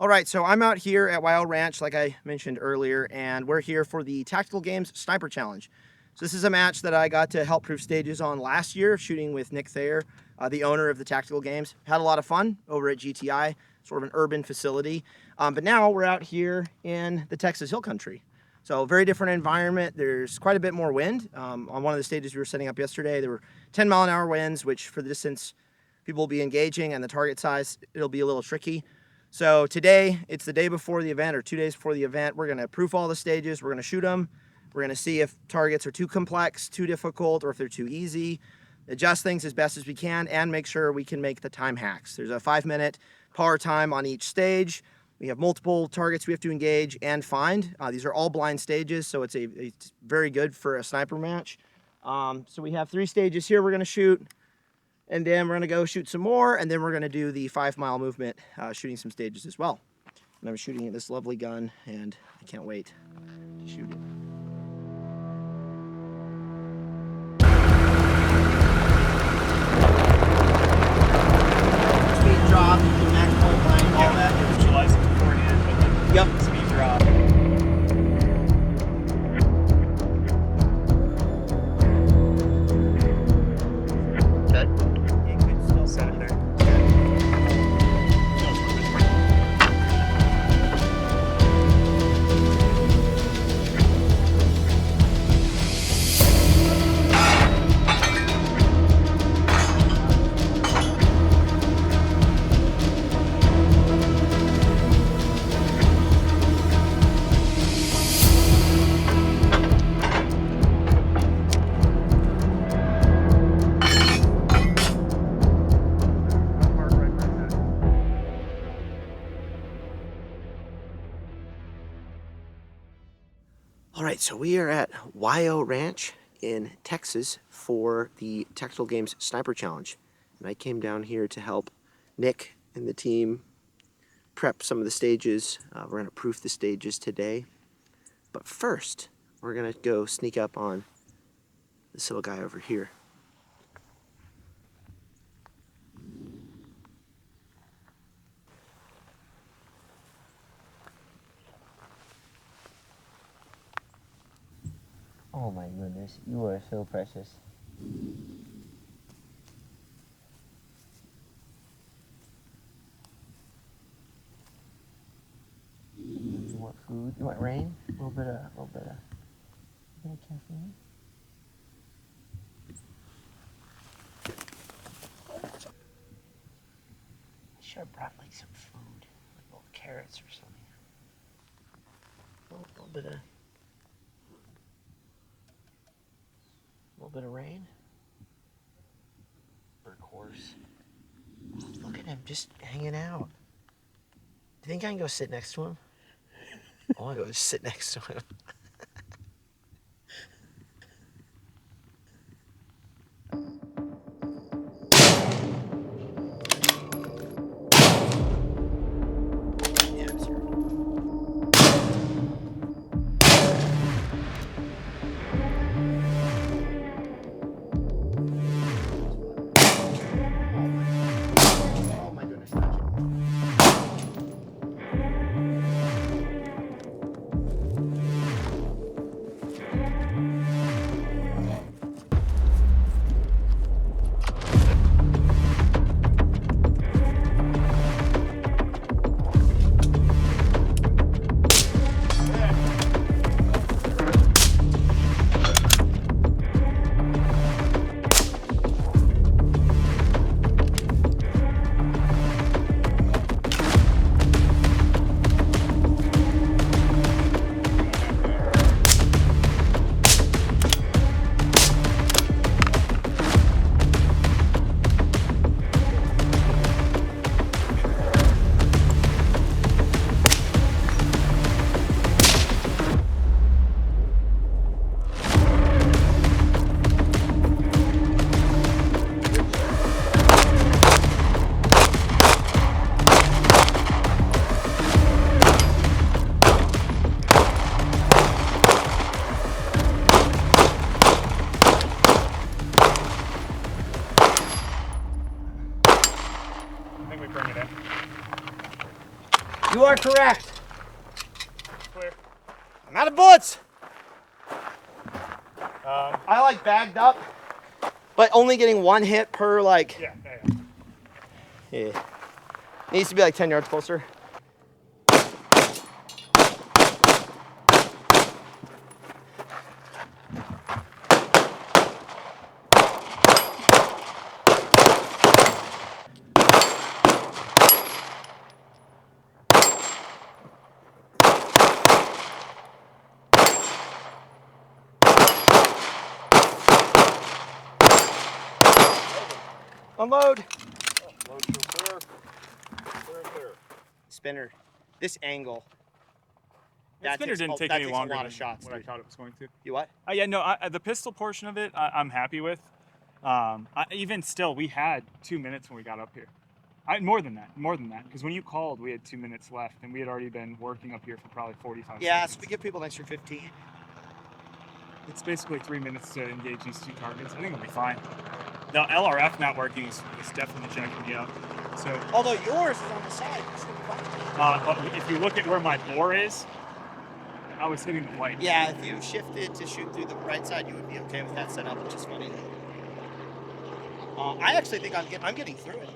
All right, so I'm out here at Wild Ranch, like I mentioned earlier, and we're here for the Tactical Games Sniper Challenge. So this is a match that I got to help proof stages on last year, shooting with Nick Thayer, the owner of the Tactical Games. Had a lot of fun over at GTI, sort of an urban facility. But now we're out here in the Texas Hill Country. So very different environment. There's quite a bit more wind. On one of the stages we were setting up yesterday, there were 10-mile-an-hour winds, which for the distance people will be engaging, and the target size, it'll be a little tricky. So today, it's the day before the event, or 2 days before the event. We're gonna proof all the stages, we're gonna shoot them, we're gonna see if targets are too complex, too difficult, or if they're too easy, adjust things as best as we can, and make sure we can make the time hacks. There's a 5-minute power time on each stage. We have multiple targets we have to engage and find. These are all blind stages, so it's very good for a sniper match. So we have 3 stages here we're gonna shoot. And then we're gonna go shoot some more, and then we're gonna do the 5-mile movement, shooting some stages as well. And I'm shooting this lovely gun, and I can't wait to shoot it. Speed drop, max point blank, all that. Visualize it beforehand with the Yep. speed drop. All right, so we are at Wild Ranch in Texas for the Tactical Games Sniper Challenge. And I came down here to help Nick and the team prep some of the stages. We're gonna proof the stages today. But first, we're gonna go sneak up on this little guy over here. Oh my goodness, you are so precious. You want food? You want rain? A little bit of caffeine. I should have brought like some food, like little carrots or something. A little bit of rain. Of course. Oh, look at him just hanging out. Do you think I can go sit next to him? I want to go sit next to him. Yeah, I'm serious. You are correct. Clear. I'm out of bullets. I I bagged up, but only getting one hit per yeah. Yeah. Needs to be 10 yards closer. Unload. Load show clear. Clear and clear. Spinner. This angle. The spinner didn't take that any takes longer a lot than of shots, what I dude. thought it was going to. You what? Yeah, no, the pistol portion of it, I'm happy with. Even still, we had 2 minutes when we got up here. More than that, because when you called, we had 2 minutes left, and we had already been working up here for probably 45 Yeah, seconds. so we give people an extra 15. It's basically 3 minutes to engage these 2 targets. I think it'll be fine. The LRF not working is definitely jacking me up. So, Although yours is on the side. It's gonna be fine. but if you look at where my bore is, I was hitting the white. Yeah, if you shifted to shoot through the right side, you would be okay with that setup, which is funny. I actually think I'm getting through it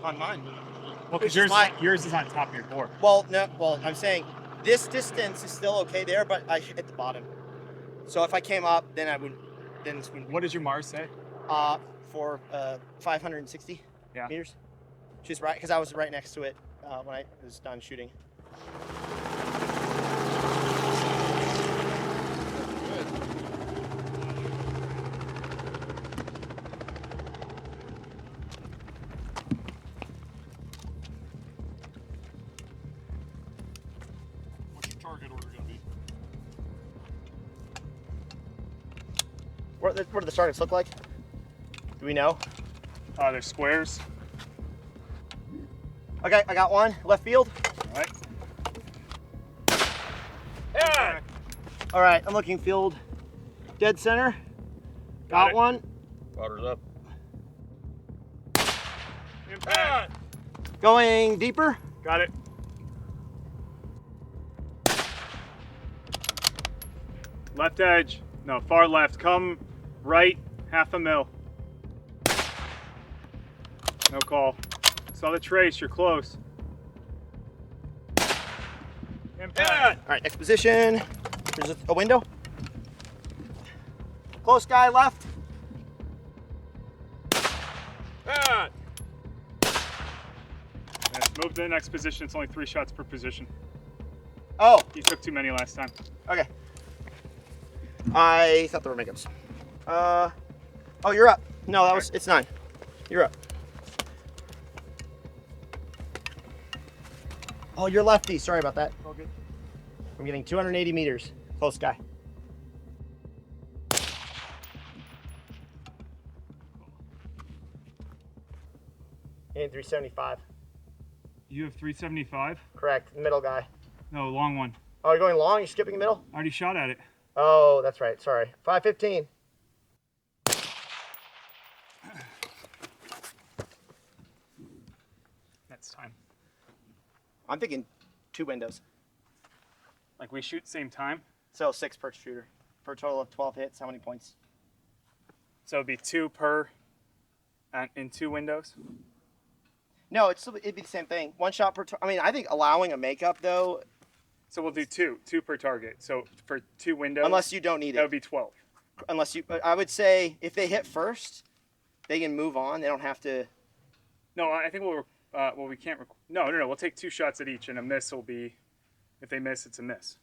on mine. Well, Which because is yours is on top of your bore. Well, no. Well, I'm saying this distance is still okay there, but I hit the bottom. So if I came up, then I would. Then this would. What does your Mars say? For 560 Yeah. meters. Just right, because I was right next to it when I was done shooting. What's your target order going to be? What do the targets look like? Do we know? They're squares. Okay, I got one left field. All right. Yeah. All right, I'm looking field dead center. Got it. one. Powder's up. Impact. Going deeper. Got it. Left edge. No, far left. Come right, 1/2 mil. No call. Saw the trace. You're close. Impact. All right, next position. There's a window. Close guy left. Yeah. Yeah, move to the next position. It's only 3 shots per position. Oh, You took too many last time. okay. I thought there were makeups. Oh, you're up. No, it's 9. You're up. Oh, you're lefty. Sorry about that. All good. I'm getting 280 meters. Close guy. Hitting 375. You have 375? Correct. Middle guy. No, long one. Oh, you're going long? You're skipping the middle? I already shot at it. Oh, that's right. Sorry. 515. That's time. I'm thinking 2 windows. Like we shoot same time, So 6 per shooter. For a total of 12 hits, how many points? so it'd be 2 per in 2 windows. No, it'd be the same thing. 1 shot per. I mean, I think allowing a makeup though, So we'll do 2 per target. So for 2 windows, unless you don't need that it. would be 12. Unless you, I would say if they hit first, they can move on. They don't have to. No, I think we can't. No. We'll take 2 shots at each, and a miss will be. If they miss, it's a miss.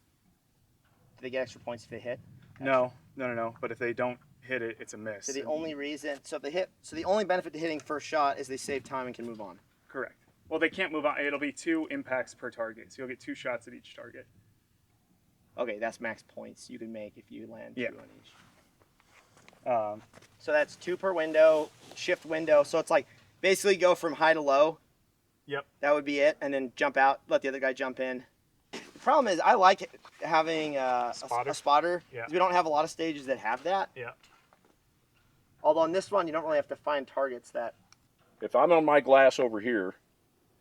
Do they get extra points if they hit? No. But if they don't hit it, it's a miss. So the only reason, so if they hit, so the only benefit to hitting first shot is they save time and can move on. Correct. Well, they can't move on. It'll be 2 impacts per target, so you'll get 2 shots at each target. Okay, that's max points you can make if you land 2 Yeah. on each. So that's 2 per window, shift window. So it's like basically go from high to low. Yep. That would be it, and then jump out, let the other guy jump in. The problem is I like having a spotter. Yeah. 'Cause we don't have a lot of stages that have that. Yeah. Although on this one, you don't really have to find targets that. If I'm on my glass over here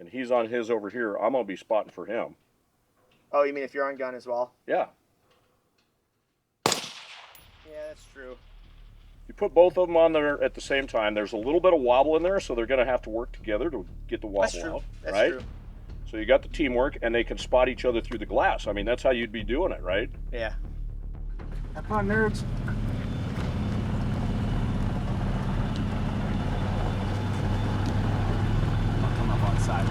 and he's on his over here, I'm going to be spotting for him. Oh, you mean if you're on gun as well? Yeah. Yeah, that's true. You put both of them on there at the same time, there's a little bit of wobble in there, so they're going to have to work together to get the wobble That's true. out. That's right? true. So you got the teamwork, and they can spot each other through the glass. I mean, that's how you'd be doing it, right? Yeah. Have fun, nerds. I'll come up on side.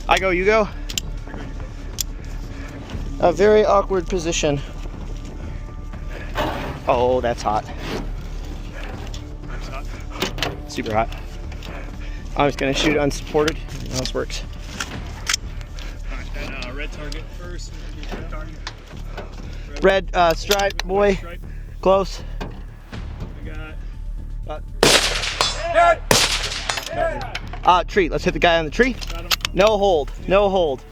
I go, you go? A very awkward position. Oh, that's hot. That's hot. Super hot. I'm just gonna shoot unsupported. How this works. Alright, then red target first. Red target. Red stripe, boy. Stripe. Close. I got Tree. Let's hit the guy on the tree. got him. No hold. No hold.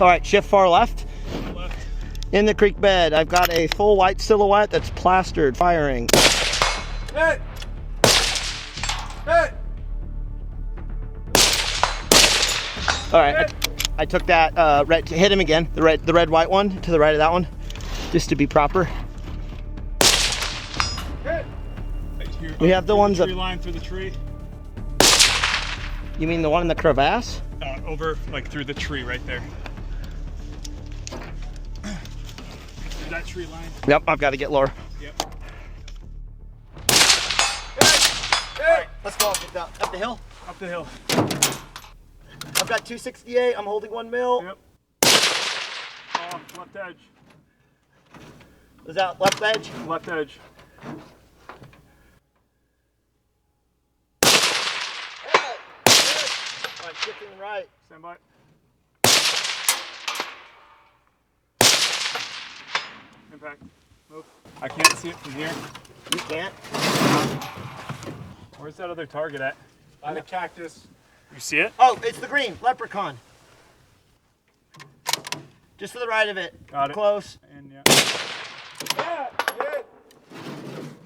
All right, shift far left. Left. In the creek bed, I've got a full white silhouette that's plastered, firing. All right, I took that red. Hit him again. The red white one to the right of that one, just to be proper. Here, We have the ones tree that. line through the tree. You mean the one in the crevasse? Over like through the tree right there. Through that tree line. Yep, I've got to get lower. Yep. Alright, let's go up the hill. Up the hill. I've got 268. I'm holding 1 mil. Yep. Oh, left edge. Was that left edge? Left edge. Alright, shifting right. Stand by. Impact. Move. I can't see it from here. You can't. Where's that other target at? On the cactus. You see it? Oh, it's the green leprechaun. Just to the right of it. Got it. Close. And yeah.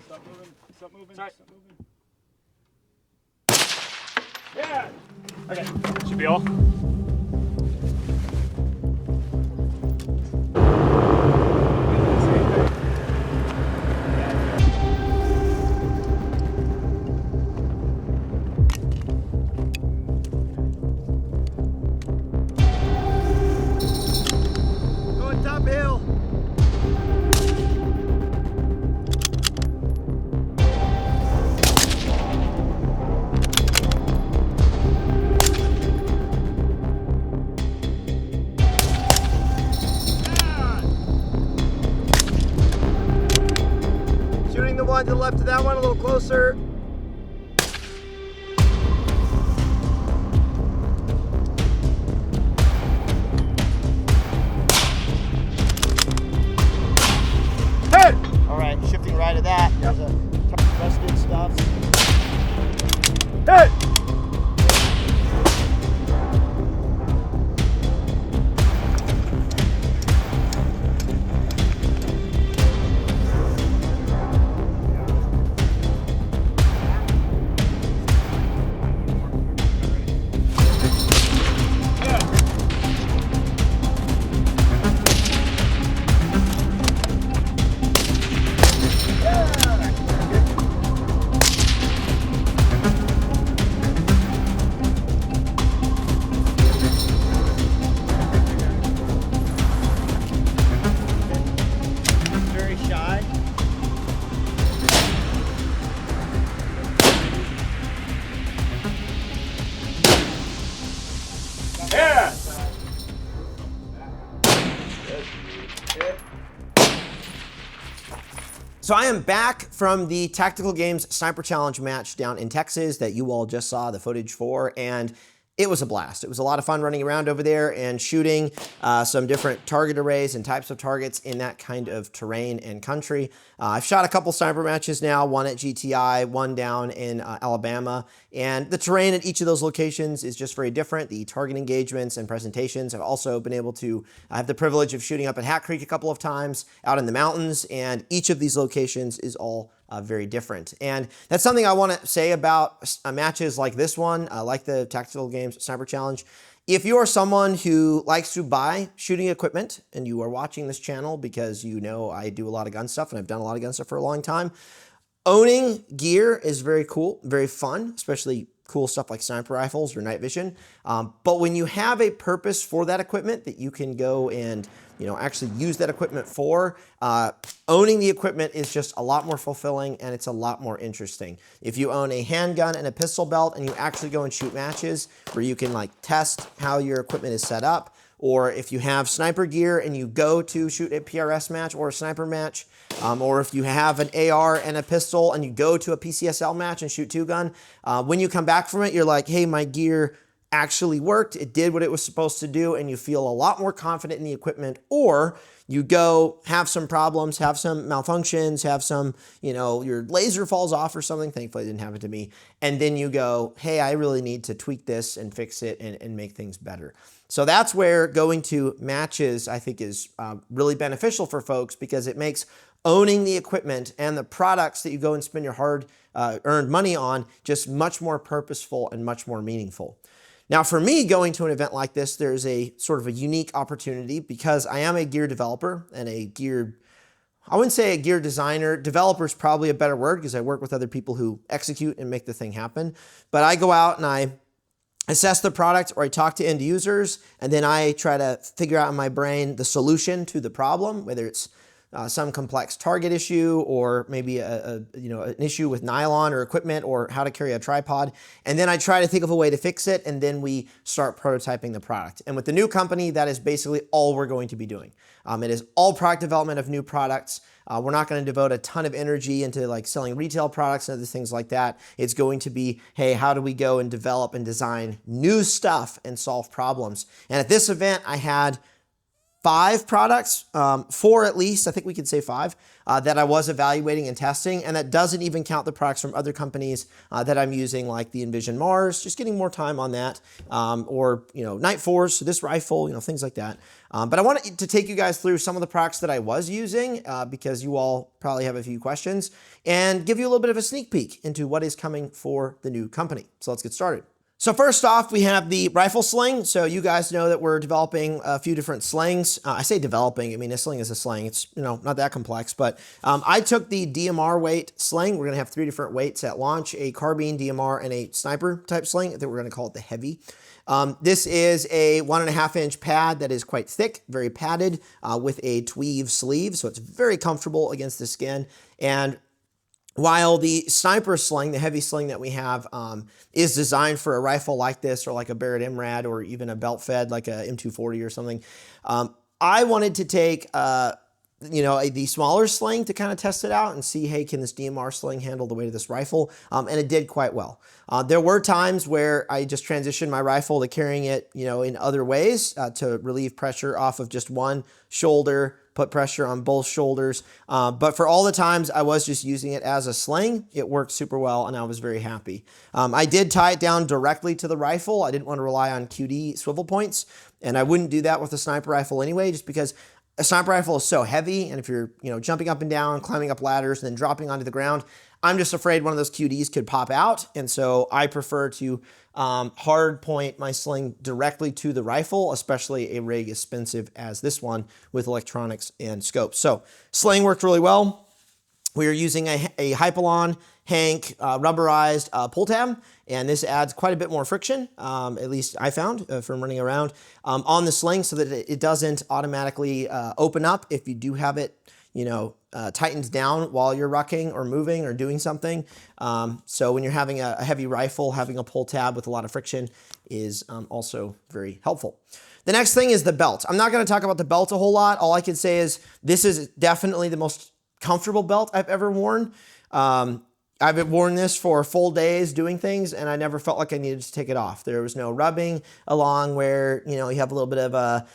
Stop moving. Stop moving. Sorry. Stop moving. Okay. Should be all. Going top hill. Shooting the one to the left of that one a little closer. All right, shifting right of that. There's a rusted stuff. Very shy. So I am back from the Tactical Games Sniper Challenge match down in Texas that you all just saw the footage for, and it was a blast. It was a lot of fun running around over there and shooting some different target arrays and types of targets in that kind of terrain and country. I've shot a couple sniper matches now, one at GTI, one down in Alabama, and the terrain at each of those locations is just very different. The target engagements and presentations. I've also been able to have the privilege of shooting up at Hat Creek a couple of times out in the mountains, and each of these locations is all very different. And that's something I want to say about matches like this one, like the Tactical Games Sniper Challenge. If you are someone who likes to buy shooting equipment and you are watching this channel because you know I do a lot of gun stuff and I've done a lot of gun stuff for a long time, owning gear is very cool, very fun, especially cool stuff like sniper rifles or night vision. But when you have a purpose for that equipment that you can go and actually use that equipment for, owning the equipment is just a lot more fulfilling and it's a lot more interesting. If you own a handgun and a pistol belt and you actually go and shoot matches where you can like test how your equipment is set up, or if you have sniper gear and you go to shoot a PRS match or a sniper match, or if you have an AR and a pistol and you go to a PCSL match and shoot two gun, when you come back from it, you're like, hey, my gear actually worked. It did what it was supposed to do, and you feel a lot more confident in the equipment. Or you go have some problems, have some malfunctions, have some, your laser falls off or something. Thankfully, it didn't happen to me. And then you go, hey, I really need to tweak this and fix it and make things better. So that's where going to matches, I think, is really beneficial for folks, because it makes owning the equipment and the products that you go and spend your hard-earned money on just much more purposeful and much more meaningful. Now, for me, going to an event like this, there's a sort of a unique opportunity because I am a gear developer and I wouldn't say a gear designer. Developer is probably a better word because I work with other people who execute and make the thing happen. But I go out and I assess the product, or I talk to end users, and then I try to figure out in my brain the solution to the problem, whether it's some complex target issue or maybe an issue with nylon or equipment or how to carry a tripod. And then I try to think of a way to fix it, and then we start prototyping the product. And with the new company, that is basically all we're going to be doing. It is all product development of new products. We're not going to devote a ton of energy into like selling retail products and other things like that. It's going to be, hey, how do we go and develop and design new stuff and solve problems? And at this event, I had 5 products, 4 at least, I think we could say 5, that I was evaluating and testing, and that doesn't even count the products from other companies that I'm using, like the Envision Mars, just getting more time on that, or Night Force, this rifle, things like that. But I wanted to take you guys through some of the products that I was using because you all probably have a few questions, and give you a little bit of a sneak peek into what is coming for the new company. So let's get started. So first off, we have the rifle sling. So you guys know that we're developing a few different slings. I say developing, I mean, a sling is a sling. It's, not that complex, but I took the DMR-weight sling. We're gonna have 3 different weights at launch: a carbine, DMR, and a sniper type sling. I think we're gonna call it the heavy. This is a 1.5 inch pad that is quite thick, very padded, with a tweed sleeve. So it's very comfortable against the skin. And while the sniper sling, the heavy sling that we have, is designed for a rifle like this, or like a Barrett MRAD, or even a belt fed like a M240 or something, I wanted to take the smaller sling to kind of test it out and see, hey, can this DMR sling handle the weight of this rifle? And it did quite well. There were times where I just transitioned my rifle to carrying it, in other ways to relieve pressure off of just one shoulder, put pressure on both shoulders. But for all the times I was just using it as a sling, it worked super well, and I was very happy. I did tie it down directly to the rifle. I didn't want to rely on QD swivel points, and I wouldn't do that with a sniper rifle anyway, just because a sniper rifle is so heavy, and if you're jumping up and down, climbing up ladders, and then dropping onto the ground, I'm just afraid one of those QDs could pop out, and so I prefer to hard point my sling directly to the rifle, especially a rig as expensive as this one with electronics and scopes. So sling worked really well. We are using a Hypalon Hank rubberized pull tab, and this adds quite a bit more friction, at least I found from running around on the sling, so that it doesn't automatically open up if you do have it tightened down while you're rucking or moving or doing something. So when you're having a heavy rifle, having a pull tab with a lot of friction is also very helpful. The next thing is the belt. I'm not going to talk about the belt a whole lot. All I can say is this is definitely the most comfortable belt I've ever worn. I've worn this for full days doing things, and I never felt like I needed to take it off. There was no rubbing along where, you know, you have a little bit of a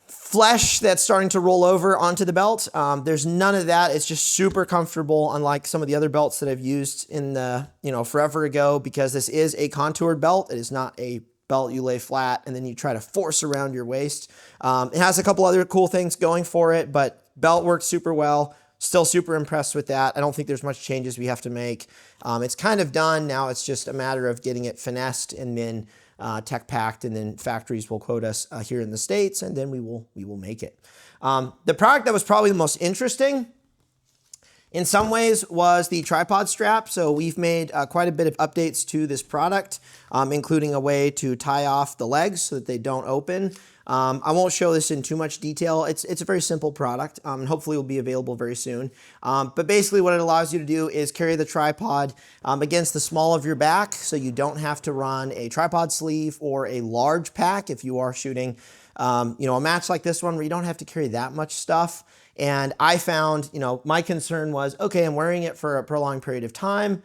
flesh that's starting to roll over onto the belt. There's none of that. It's just super comfortable, unlike some of the other belts that I've used in the, you know, forever ago, because this is a contoured belt. It is not a belt you lay flat and then you try to force around your waist. It has a couple other cool things going for it, but belt works super well. Still super impressed with that. I don't think there's much changes we have to make. It's kind of done. Now it's just a matter of getting it finessed and then tech packed, and then factories will quote us here in the States, and then we will make it. The product that was probably the most interesting in some ways was the tripod strap. So we've made quite a bit of updates to this product, including a way to tie off the legs so that they don't open. I won't show this in too much detail. It's a very simple product, and hopefully will be available very soon. But basically what it allows you to do is carry the tripod against the small of your back, so you don't have to run a tripod sleeve or a large pack if you are shooting you know, a match like this one where you don't have to carry that much stuff. And I found, you know, my concern was, okay, I'm wearing it for a prolonged period of time.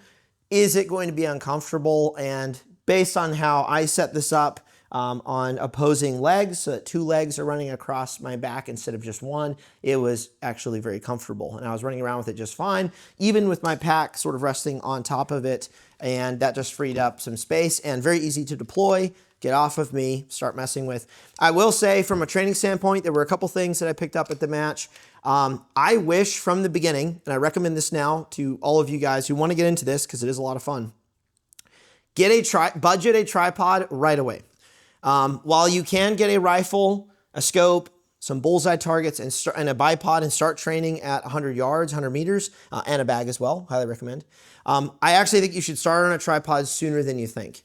Is it going to be uncomfortable? And based on how I set this up on opposing legs, so that 2 legs are running across my back instead of just one, it was actually very comfortable. And I was running around with it just fine, even with my pack sort of resting on top of it. And that just freed up some space and very easy to deploy. Get off of me, start messing with. I will say from a training standpoint, there were a couple things that I picked up at the match. I wish from the beginning, and I recommend this now to all of you guys who want to get into this because it is a lot of fun, budget a tripod right away. While you can get a rifle, a scope, some bullseye targets, and a bipod and start training at 100 yards, 100 meters, and a bag as well, highly recommend. I actually think you should start on a tripod sooner than you think.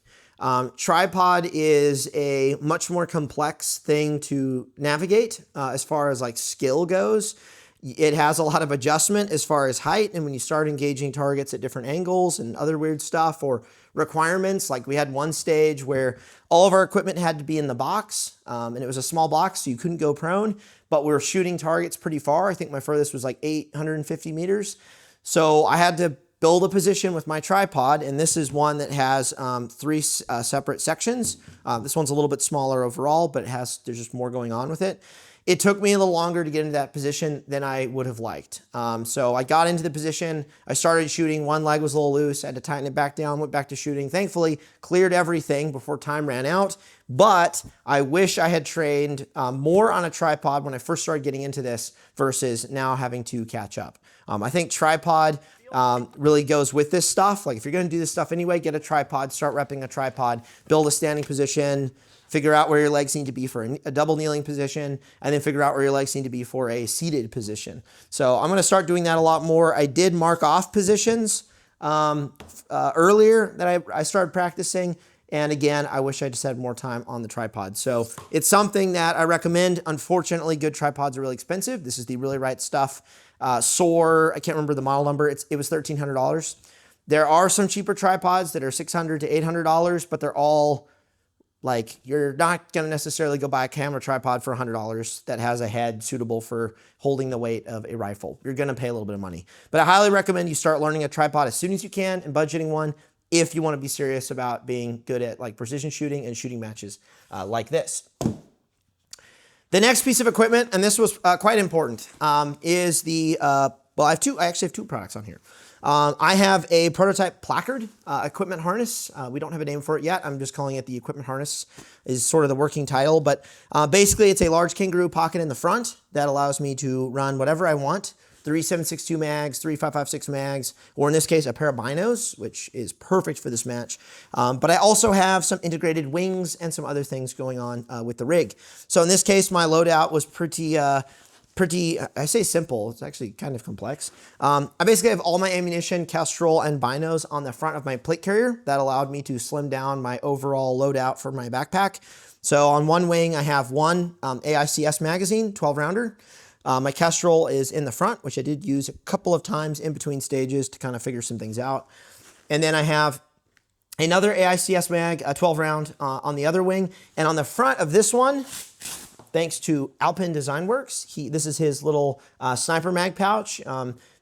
Tripod is a much more complex thing to navigate as far as like skill goes. It has a lot of adjustment as far as height, and when you start engaging targets at different angles and other weird stuff or requirements, like we had one stage where all of our equipment had to be in the box, and it was a small box, so you couldn't go prone, but we were shooting targets pretty far. I think my furthest was like 850 meters. So I had to build a position with my tripod, and this is one that has 3 separate sections. This one's a little bit smaller overall, but there's just more going on with it. It took me a little longer to get into that position than I would have liked. So I got into the position, I started shooting, one leg was a little loose, I had to tighten it back down, went back to shooting. Thankfully, cleared everything before time ran out, but I wish I had trained more on a tripod when I first started getting into this versus now having to catch up. I think tripod really goes with this stuff. Like if you're going to do this stuff anyway, get a tripod, start repping a tripod, build a standing position, figure out where your legs need to be for a double kneeling position, and then figure out where your legs need to be for a seated position. So I'm going to start doing that a lot more. I did mark off positions earlier that I started practicing. And again, I wish I just had more time on the tripod. So it's something that I recommend. Unfortunately, good tripods are really expensive. This is the Really Right Stuff Soar. I can't remember the model number. It was $1,300. There are some cheaper tripods that are $600 to $800, but they're all like, you're not going to necessarily go buy a camera tripod for $100 that has a head suitable for holding the weight of a rifle. You're going to pay a little bit of money. But I highly recommend you start learning a tripod as soon as you can and budgeting one if you want to be serious about being good at like precision shooting and shooting matches like this. The next piece of equipment, and this was quite important, is the, well, I actually have 2 products on here. I have a prototype placard equipment harness. We don't have a name for it yet. I'm just calling it the equipment harness is sort of the working title. But basically, it's a large kangaroo pocket in the front that allows me to run whatever I want. 3 7.62 mags, 3 5.56 mags, or in this case, a pair of binos, which is perfect for this match. But I also have some integrated wings and some other things going on with the rig. So in this case, my loadout was pretty, I say simple, it's actually kind of complex. I basically have all my ammunition, Kestrel, and binos on the front of my plate carrier. That allowed me to slim down my overall loadout for my backpack. So on one wing, I have one AICS magazine, 12-rounder. My Kestrel is in the front, which I did use a couple of times in between stages to kind of figure some things out. And then I have another AICS mag, a 12-round on the other wing. And on the front of this one, thanks to Alpin Design Works, this is his little sniper mag pouch.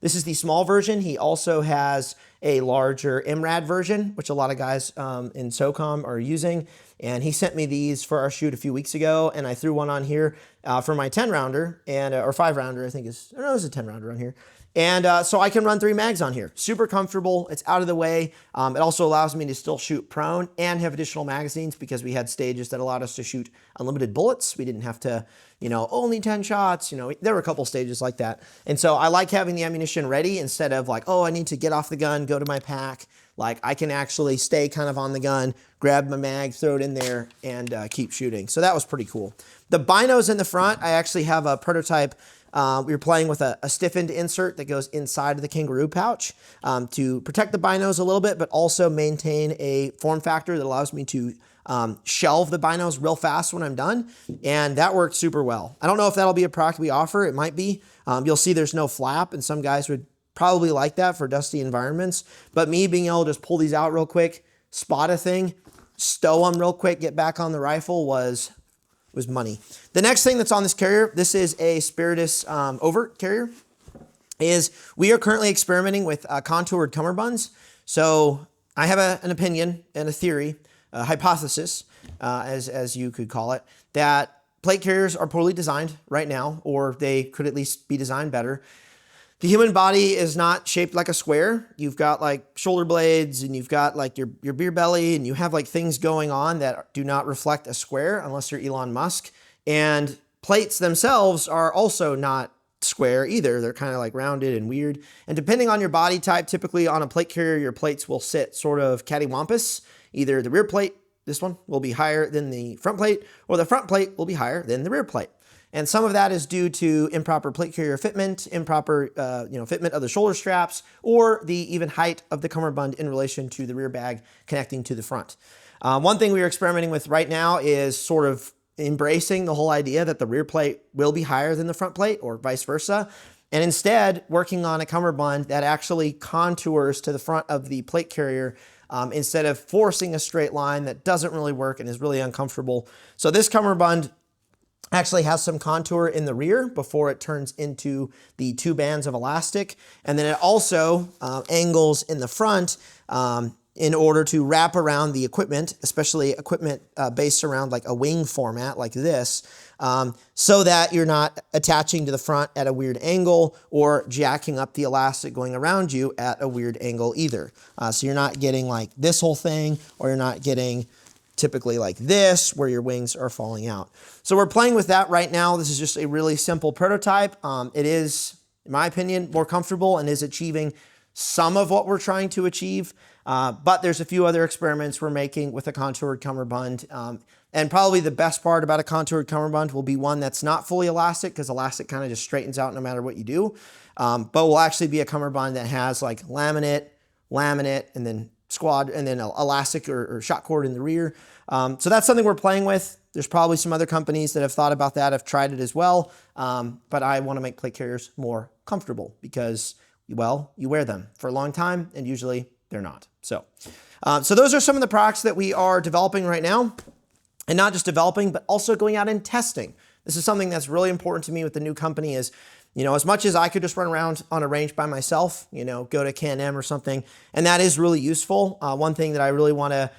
This is the small version. He also has a larger MRAD version, which a lot of guys in SOCOM are using. And he sent me these for our shoot a few weeks ago, and I threw one on here for my 10-rounder, and or 5-rounder, I think is, no, it was a 10-rounder on here. And so I can run 3 mags on here. Super comfortable. It's out of the way. It also allows me to still shoot prone and have additional magazines because we had stages that allowed us to shoot unlimited bullets. We didn't have to, only 10 shots. There were a couple stages like that. And so I like having the ammunition ready instead of like, oh, I need to get off the gun, go to my pack. Like I can actually stay kind of on the gun, grab my mag, throw it in there, and keep shooting. So that was pretty cool. The binos in the front, I actually have a prototype. We were playing with a stiffened insert that goes inside of the kangaroo pouch to protect the binos a little bit, but also maintain a form factor that allows me to shelve the binos real fast when I'm done. And that worked super well. I don't know if that'll be a product we offer. It might be. You'll see there's no flap, and some guys would probably like that for dusty environments. But me being able to just pull these out real quick, spot a thing, stow them real quick, get back on the rifle was money. The next thing that's on this carrier, this is a Spiritus overt carrier, is we are currently experimenting with contoured cummerbunds. So I have an opinion and a theory, a hypothesis, as you could call it, that plate carriers are poorly designed right now, or they could at least be designed better. The human body is not shaped like a square. You've got like shoulder blades, and you've got like your beer belly, and you have like things going on that do not reflect a square unless you're Elon Musk. And plates themselves are also not square either. They're kind of like rounded and weird. And depending on your body type, typically on a plate carrier, your plates will sit sort of cattywampus. Either the rear plate, this one, will be higher than the front plate, or the front plate will be higher than the rear plate. And some of that is due to improper plate carrier fitment, improper fitment of the shoulder straps, or the even height of the cummerbund in relation to the rear bag connecting to the front. One thing we are experimenting with right now is sort of embracing the whole idea that the rear plate will be higher than the front plate, or vice versa, and instead working on a cummerbund that actually contours to the front of the plate carrier instead of forcing a straight line that doesn't really work and is really uncomfortable. So this cummerbund actually has some contour in the rear before it turns into the 2 bands of elastic. And then it also angles in the front in order to wrap around the equipment, especially equipment based around like a wing format like this, so that you're not attaching to the front at a weird angle or jacking up the elastic going around you at a weird angle either. So you're not getting like this whole thing, or you're not getting typically like this, where your wings are falling out. So we're playing with that right now. This is just a really simple prototype. It is, in my opinion, more comfortable and is achieving some of what we're trying to achieve. But there's a few other experiments we're making with a contoured cummerbund. And probably the best part about a contoured cummerbund will be one that's not fully elastic, because elastic kind of just straightens out no matter what you do. But will actually be a cummerbund that has like laminate, and then squad, and then elastic or shot cord in the rear. So that's something we're playing with. There's probably some other companies that have thought about that, have tried it as well. But I want to make plate carriers more comfortable because, well, you wear them for a long time and usually they're not. So those are some of the products that we are developing right now, and not just developing, but also going out and testing. This is something that's really important to me with the new company is, as much as I could just run around on a range by myself, go to Can-Am or something, and that is really useful. One thing that I really want to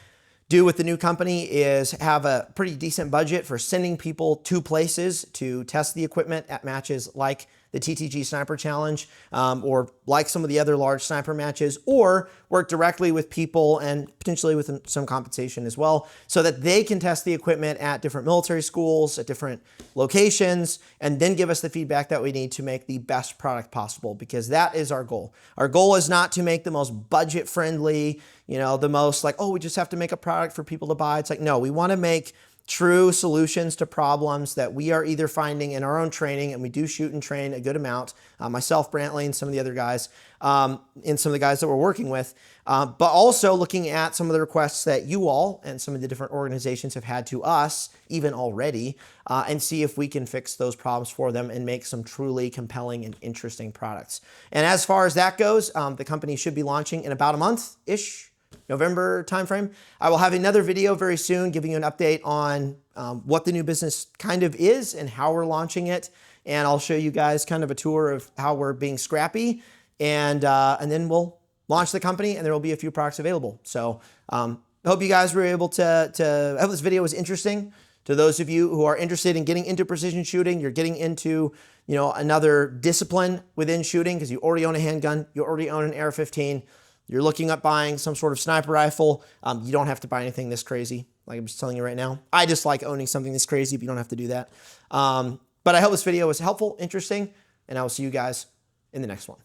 do with the new company is have a pretty decent budget for sending people to places to test the equipment at matches like the TTG Sniper Challenge, or like some of the other large sniper matches, or work directly with people and potentially with some compensation as well, so that they can test the equipment at different military schools, at different locations, and then give us the feedback that we need to make the best product possible, because that is our goal. Our goal is not to make the most budget-friendly, the most like, oh, we just have to make a product for people to buy. It's like, no, we want to make true solutions to problems that we are either finding in our own training, and we do shoot and train a good amount, myself, Brantley, and some of the other guys, and some of the guys that we're working with, but also looking at some of the requests that you all and some of the different organizations have had to us even already, and see if we can fix those problems for them and make some truly compelling and interesting products. And as far as that goes, the company should be launching in about a month-ish, November timeframe. I will have another video very soon giving you an update on what the new business kind of is and how we're launching it. And I'll show you guys kind of a tour of how we're being scrappy and then we'll launch the company, and there will be a few products available. So I hope you guys were able to I hope this video was interesting to those of you who are interested in getting into precision shooting. You're getting into, you know, another discipline within shooting because you already own a handgun, you already own an AR-15. You're looking at buying some sort of sniper rifle. You don't have to buy anything this crazy, like I'm just telling you right now. I just like owning something this crazy, but you don't have to do that. But I hope this video was helpful, interesting, and I will see you guys in the next one.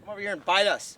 Come over here and bite us.